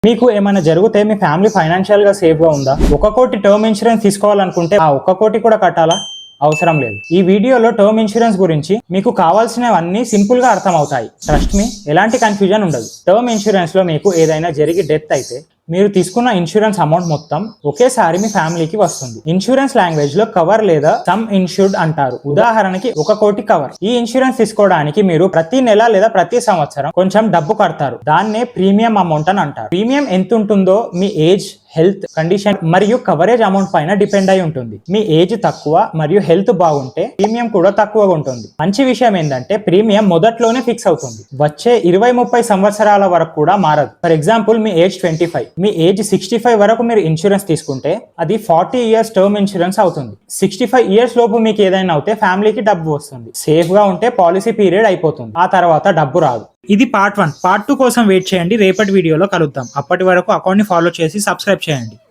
మీకు ఏమైనా జరిగితే మీ ఫ్యామిలీ ఫైనాన్షియల్ గా సేఫ్ గా ఉందా? 1 కోటి టర్మ్ ఇన్సూరెన్స్ తీసుకోవాలనుకుంటే ఆ 1 కోటి కూడా కట్టాలా? అవసరం లేదు. ఈ వీడియోలో టర్మ్ ఇన్సూరెన్స్ గురించి మీకు కావాల్సినవన్నీ సింపుల్ గా అర్థం అవుతాయి. ట్రస్ట్ మీ, ఎలాంటి కన్ఫ్యూజన్ ఉండదు. టర్మ్ ఇన్సూరెన్స్ లో మీకు ఏదైనా జరిగి డెత్ అయితే మీరు తీసుకున్న ఇన్సూరెన్స్ అమౌంట్ మొత్తం ఒకేసారి మీ ఫ్యామిలీకి వస్తుంది. ఇన్సూరెన్స్ లాంగ్వేజ్ లో కవర్ లేదా సమ్ ఇన్సూర్డ్ అంటారు. ఉదాహరణకి 1 కోటి కవర్. ఈ ఇన్సూరెన్స్ తీసుకోవడానికి మీరు ప్రతి నెల లేదా ప్రతి సంవత్సరం కొంచెం డబ్బు కడతారు. దాన్నే ప్రీమియం అమౌంట్ అని అంటారు. ప్రీమియం ఎంత ఉంటుందో మీ ఏజ్, హెల్త్ కండిషన్ మరియు కవరేజ్ అమౌంట్ పైన డిపెండ్ అయి ఉంటుంది. మీ ఏజ్ తక్కువ మరియు హెల్త్ బాగుంటే ప్రీమియం కూడా తక్కువగా ఉంటుంది. మంచి విషయం ఏంటంటే ప్రీమియం మొదట్లోనే ఫిక్స్ అవుతుంది. వచ్చే 20-30 సంవత్సరాల వరకు కూడా మారదు. For example me age 25, me age 65 వరకు మీరు ఇన్సూరెన్స్ తీసుకుంటే అది 40 ఇయర్స్ టర్మ్ ఇన్సూరెన్స్ అవుతుంది. 65 ఇయర్స్ లోపు మీకు ఏదైనా అవుతే ఫ్యామిలీకి డబ్బు వస్తుంది. సేఫ్ గా ఉంటే పాలసీ పీరియడ్ అయిపోతుంది. ఆ తర్వాత డబ్బు రాదు. ఇది పార్ట్ 1. పార్ట్ 2 కోసం వెయిట్ చేయండి. రేపటి వీడియోలో కలుద్దాం. అప్పటి వరకు అకౌంట్ ని ఫాలో చేసి సబ్స్క్రైబ్ చేయండి.